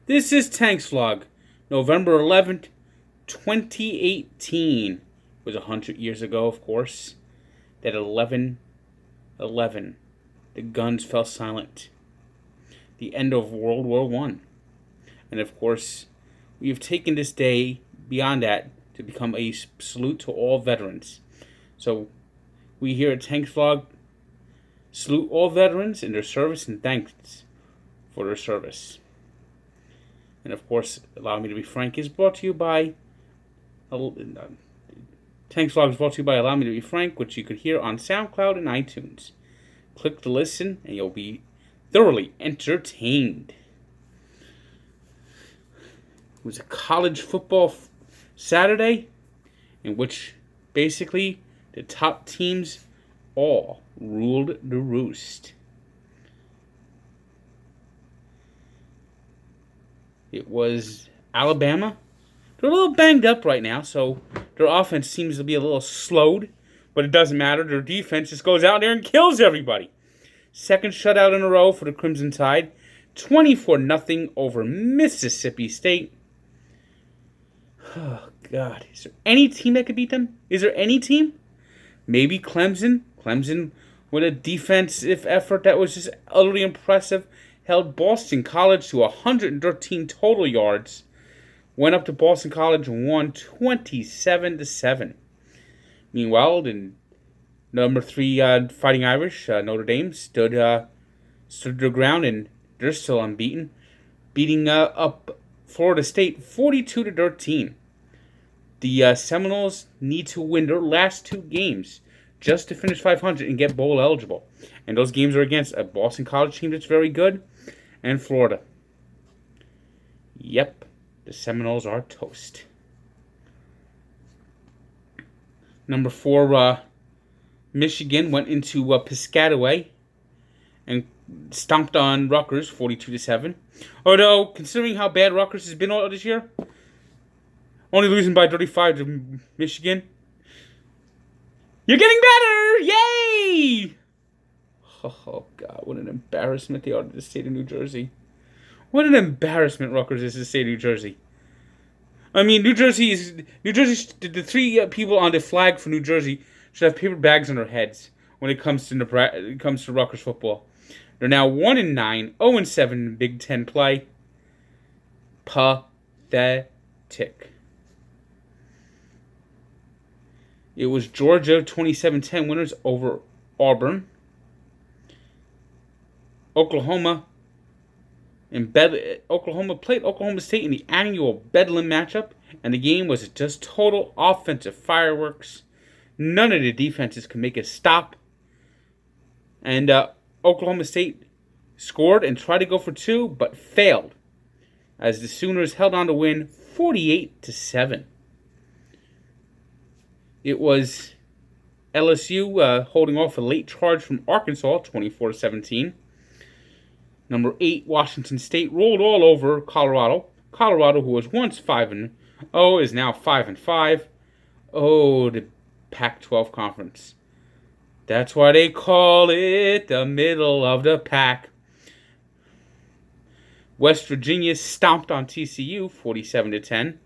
This is Tanks Vlog, November 11th, 2018. It was 100 years ago, of course, that 11/11, the guns fell silent. The end of World War I. And of course, we have taken this day beyond that to become a salute to all veterans. So, we here at Tanks Vlog salute all veterans in their service and thanks for their service. And of course, Allow Me to Be Frank is brought to you by Tanks Vlog is brought to you by Allow Me to Be Frank, which you could hear on SoundCloud and iTunes. Click to listen, and you'll be thoroughly entertained. It was a college football Saturday, in which basically the top teams all ruled the roost. It was Alabama. They're a little banged up right now, so their offense seems to be a little slowed, but it doesn't matter. Their defense just goes out there and kills everybody. Second shutout in a row for the Crimson Tide. 24-0 over Mississippi State. Oh, God. Is there any team that could beat them? Is there any team? Maybe Clemson. Clemson, with a defensive effort that was just utterly impressive, held Boston College to 113 total yards. Went up to Boston College and won 27-7. Meanwhile, the number 3 Fighting Irish, Notre Dame, stood their ground, and they're still unbeaten, beating up Florida State 42-13. The Seminoles need to win their last 2 games just to finish 500 and get bowl eligible. And those games are against a Boston College team that's very good and Florida. Yep, the Seminoles are toast. Number 4, Michigan went into Piscataway and stomped on Rutgers 42-7. Although, considering how bad Rutgers has been all this year, only losing by 35 to Michigan, you're getting better! Yay! Oh, God, what an embarrassment they are to the state of New Jersey. What an embarrassment Rutgers is to the state of New Jersey. I mean, New Jersey, the 3 people on the flag for New Jersey should have paper bags on their heads when it comes to Rutgers football. They're now 1-9, 0-7 in Big Ten play. Pathetic. It was Georgia 27-10 winners over Auburn. Oklahoma played Oklahoma State in the annual Bedlam matchup, and the game was just total offensive fireworks. None of the defenses could make a stop. And Oklahoma State scored and tried to go for 2, but failed, as the Sooners held on to win 48-7. It was LSU holding off a late charge from Arkansas, 24-17. Number 8, Washington State rolled all over Colorado. Colorado, who was once 5-0, is now 5-5. Oh, the Pac-12 conference. That's why they call it the middle of the pack. West Virginia stomped on TCU, 47-10.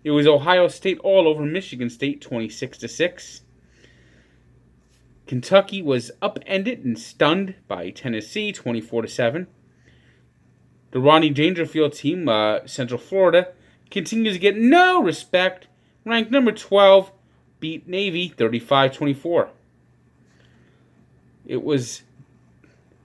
It was Ohio State all over Michigan State, 26-6. Kentucky was upended and stunned by Tennessee, 24-7. The Ronnie Dangerfield team, Central Florida, continues to get no respect. Ranked number 12, beat Navy 35-24. It was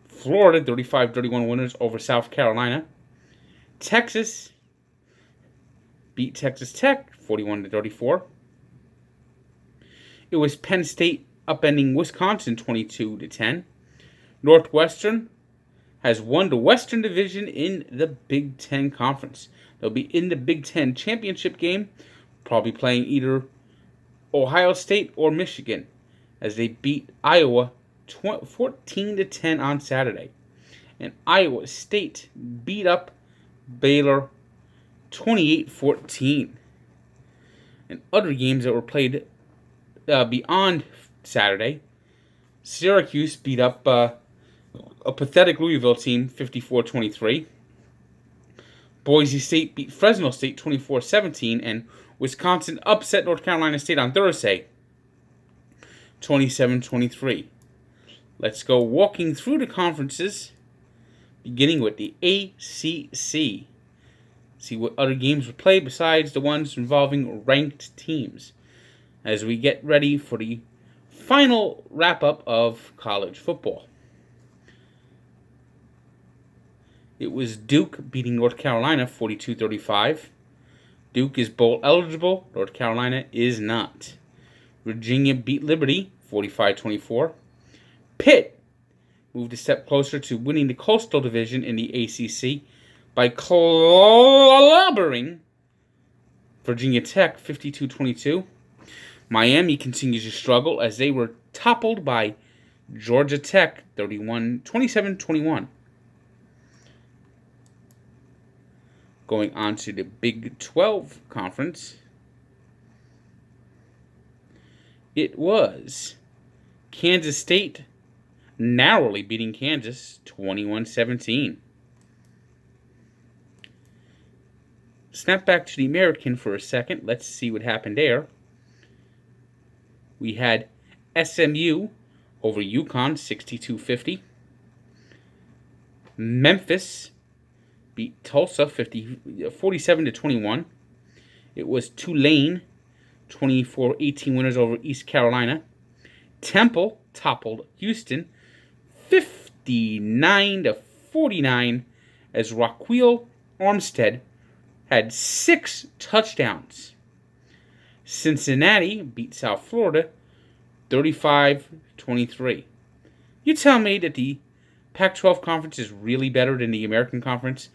Florida 35-31 winners over South Carolina. Texas beat Texas Tech 41-34. It was Penn State upending Wisconsin 22-10. Northwestern has won the Western Division in the Big Ten Conference. They'll be in the Big Ten championship game, probably playing either Ohio State or Michigan, as they beat Iowa 14-10 on Saturday. And Iowa State beat up Baylor 28-14. And other games that were played beyond Saturday, Syracuse beat up a pathetic Louisville team 54-23. Boise State beat Fresno State 24-17, and Wisconsin upset North Carolina State on Thursday 27-23. Let's go walking through the conferences, beginning with the ACC. See what other games were played besides the ones involving ranked teams as we get ready for the final wrap-up of college football. It was Duke beating North Carolina 42-35. Duke is bowl eligible. North Carolina is not. Virginia beat Liberty 45-24. Pitt moved a step closer to winning the Coastal Division in the ACC by clobbering Virginia Tech 52-22. Miami continues to struggle as they were toppled by Georgia Tech 27-21. Going on to the Big 12 Conference, it was Kansas State narrowly beating Kansas 21-17. Snap back to the American for a second. Let's see what happened there. We had SMU over UConn 62-50. Memphis beat Tulsa 47-21. It was Tulane 24-18 winners over East Carolina. Temple toppled Houston 59-49 as Raquel Armstead had 6 touchdowns. Cincinnati beat South Florida 35-23. You tell me that the Pac-12 conference is really better than the American Conference?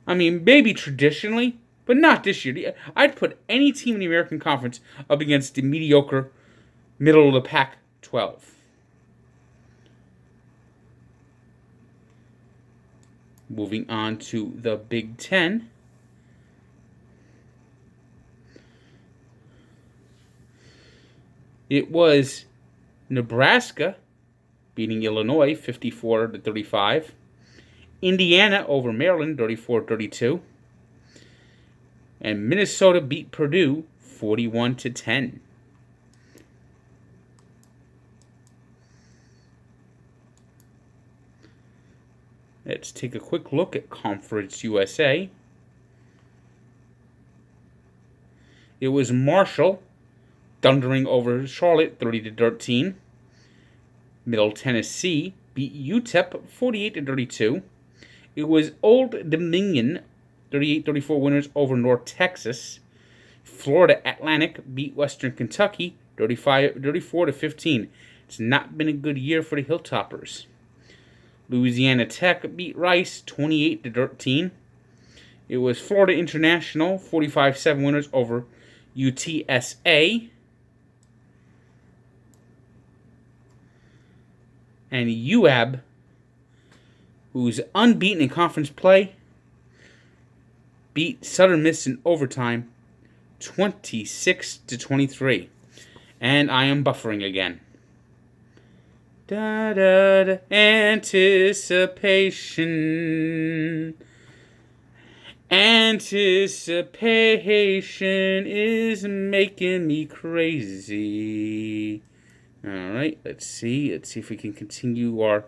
I mean, maybe traditionally, but not this year. I'd put any team in the American Conference up against the mediocre middle of the Pac-12. Moving on to the Big Ten. It was Nebraska beating Illinois 54-35. Indiana over Maryland 34-32. And Minnesota beat Purdue 41-10. Let's take a quick look at Conference USA. It was Marshall thundering over Charlotte 30-13. Middle Tennessee beat UTEP 48-32. It was Old Dominion 38-34 winners over North Texas. Florida Atlantic beat Western Kentucky 34-15. It's not been a good year for the Hilltoppers. Louisiana Tech beat Rice 28-13. It was Florida International 45-7 winners over UTSA. And UAB, who's unbeaten in conference play, beat Southern Miss in overtime 26-23. And I am buffering again. Da da da, anticipation. Anticipation is making me crazy. All right, let's see if we can continue our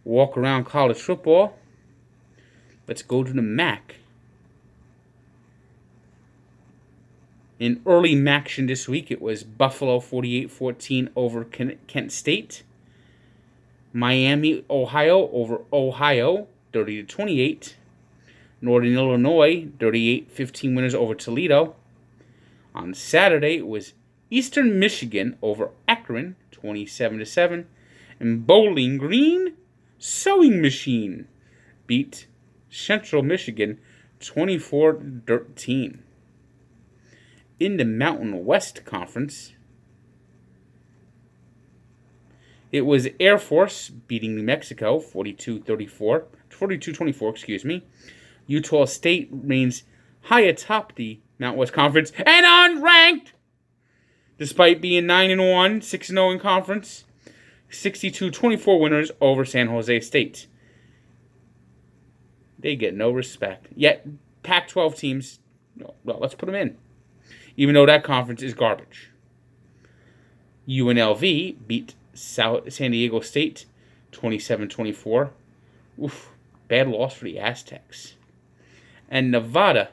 walk around college football. Let's go to the MAC. In early MACtion this week, it was Buffalo 48-14 over Kent State. Miami, Ohio over Ohio 30-28. Northern Illinois 38-15 winners over Toledo. On Saturday, it was Eastern Michigan over Akron 27-7. And Bowling Green Sewing Machine beat Central Michigan 24-13. In the Mountain West Conference, it was Air Force beating New Mexico 42-24, excuse me. Utah State remains high atop the Mountain West Conference and unranked despite being 9-1, 6-0 in conference. 62-24 winners over San Jose State. They get no respect. Yet Pac-12 teams, well, let's put them in, even though that conference is garbage. UNLV beat San Diego State 27-24. Oof, bad loss for the Aztecs. And Nevada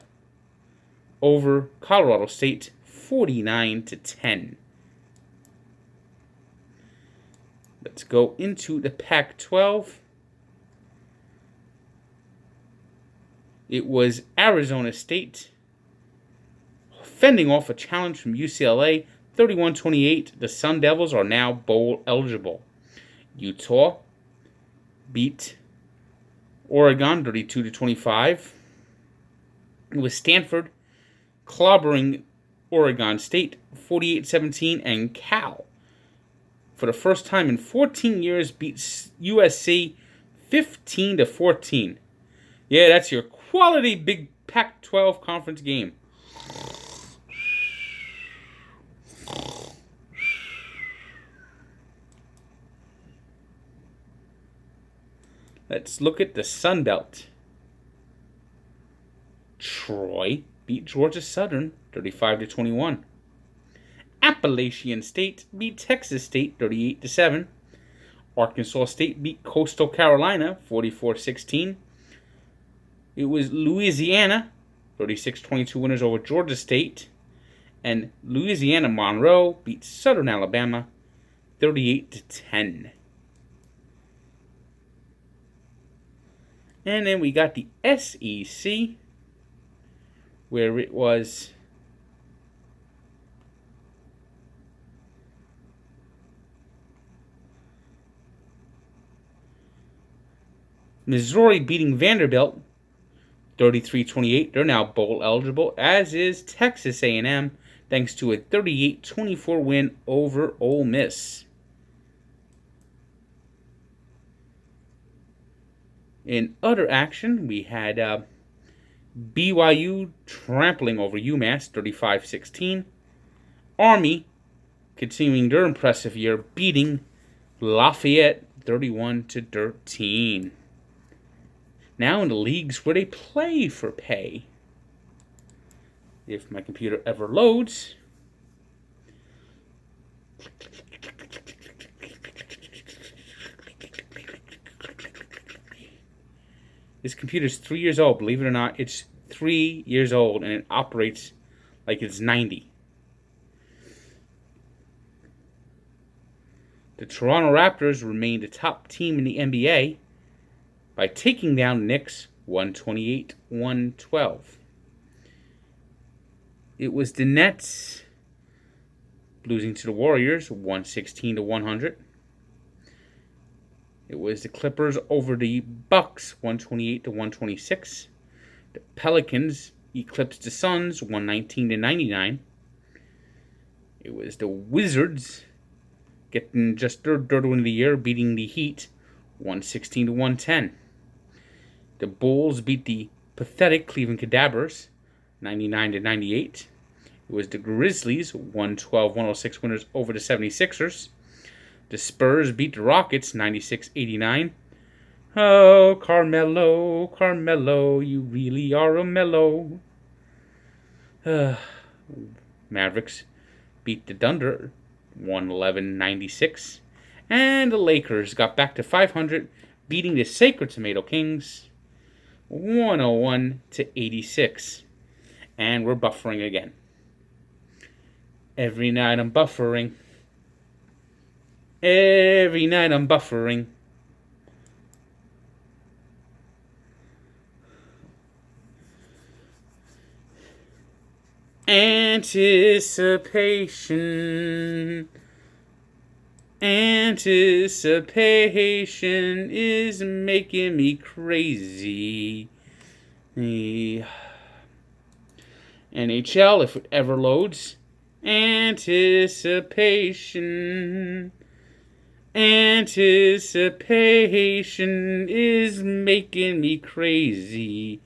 over Colorado State 49-10. Let's go into the Pac-12. It was Arizona State fending off a challenge from UCLA 31-28. The Sun Devils are now bowl eligible. Utah beat Oregon 32-25. It was Stanford clobbering Oregon State 48-17, and Cal, for the first time in 14 years, beat USC 15-14. Yeah, that's your quality big Pac-12 conference game. Let's look at the Sun Belt. Troy beat Georgia Southern 35-21. Appalachian State beat Texas State 38-7. Arkansas State beat Coastal Carolina 44-16. It was Louisiana 36-22 winners over Georgia State. And Louisiana Monroe beat Southern Alabama 38-10. And then we got the SEC, where it was Missouri beating Vanderbilt 33-28. They're now bowl eligible, as is Texas A&M, thanks to a 38-24 win over Ole Miss. In other action, we had BYU trampling over UMass 35-16. Army continuing their impressive year, beating Lafayette 31-13. Now in the leagues where they play for pay. If my computer ever loads. This computer's 3 years old. Believe it or not, it's 3 years old, and it operates like it's 90. The Toronto Raptors remained the top team in the NBA by taking down the Knicks 128-112. It was the Nets losing to the Warriors 116-100. It was the Clippers over the Bucks 128-126. The Pelicans eclipsed the Suns 119-99. It was the Wizards getting just their third win of the year, beating the Heat 116-110. The Bulls beat the pathetic Cleveland Cadavers 99-98. It was the Grizzlies 112-106 winners over the 76ers. The Spurs beat the Rockets 96-89. Oh, Carmelo, Carmelo, you really are a mellow. Mavericks beat the Thunder 111-96. And the Lakers got back to 500, beating the Sacred Tomato Kings 101-86. And we're buffering again. Every night I'm buffering. Every night I'm buffering. Anticipation. Anticipation is making me crazy. NHL, if it ever loads. Anticipation. Anticipation is making me crazy.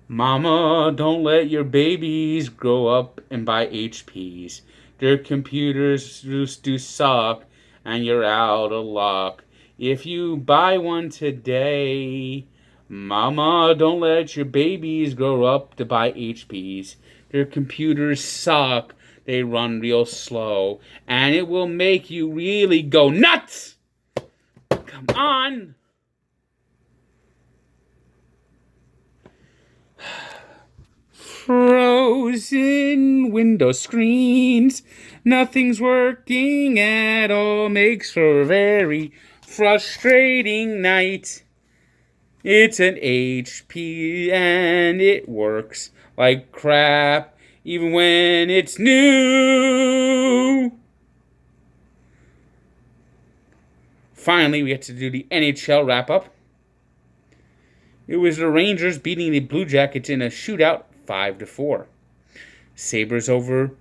Mama, don't let your babies grow up and buy HPs. Their computers just do suck, and you're out of luck. If you buy one today, mama, don't let your babies grow up to buy HPs. Their computers suck. They run real slow. And it will make you really go nuts! Come on! Frozen window screens. Nothing's working at all. Makes for a very frustrating night. It's an HP and it works like crap even when it's new. Finally, we get to do the NHL wrap-up. It was the Rangers beating the Blue Jackets in a shootout 5-4. Sabres over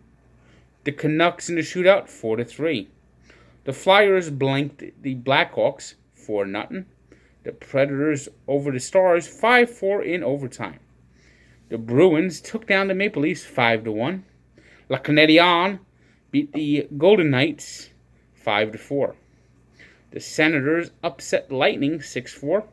the Canucks in the shootout 4-3. The Flyers blanked the Blackhawks 4-0. The Predators over the Stars 5-4 in overtime. The Bruins took down the Maple Leafs 5-1. Le Canadien beat the Golden Knights 5-4. The Senators upset Lightning 6-4.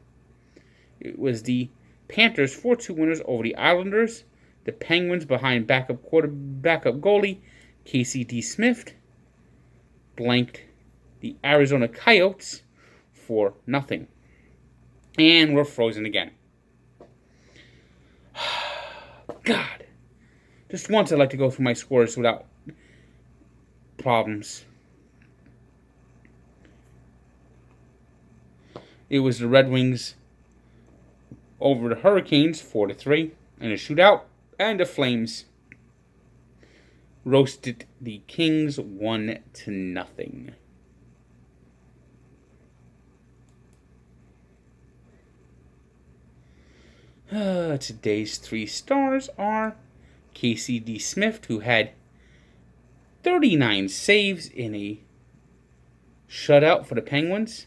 It was the Panthers 4-2 winners over the Islanders. The Penguins, behind backup goalie Casey DeSmith, blanked the Arizona Coyotes 4-0. And we're frozen again. God. Just once I'd like to go through my scores without problems. It was the Red Wings over the Hurricanes 4-3 in a shootout. And the Flames roasted the Kings 1-0. Today's 3 stars are Casey DeSmith, who had 39 saves in a shutout for the Penguins.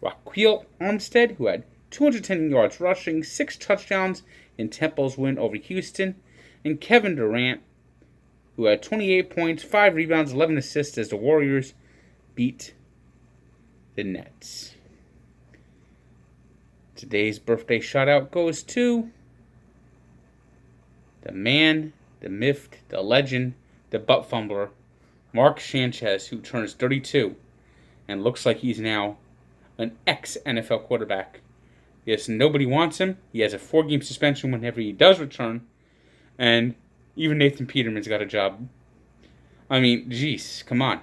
Raquel Armstead, who had 210 yards rushing, 6 touchdowns in Temple's win over Houston. And Kevin Durant, who had 28 points, 5 rebounds, 11 assists as the Warriors beat the Nets. Today's birthday shout-out goes to the man, the myth, the legend, the butt fumbler, Mark Sanchez, who turns 32 and looks like he's now an ex-NFL quarterback. Yes, nobody wants him. He has a 4-game suspension whenever he does return. And even Nathan Peterman's got a job. I mean, jeez, come on.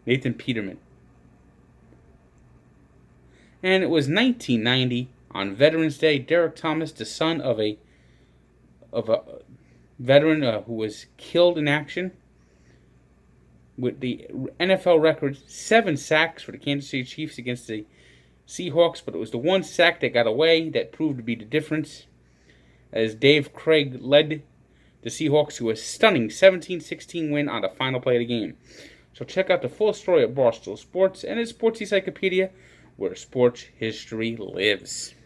Nathan Peterman. And it was 1990, on Veterans Day. Derek Thomas, the son of a veteran who was killed in action, with the NFL record 7 sacks for the Kansas City Chiefs against the Seahawks, but it was the one sack that got away that proved to be the difference, as Dave Krieg led the Seahawks to a stunning 17-16 win on the final play of the game. So check out the full story at Barstool Sports and its Sports Encyclopedia, where sports history lives.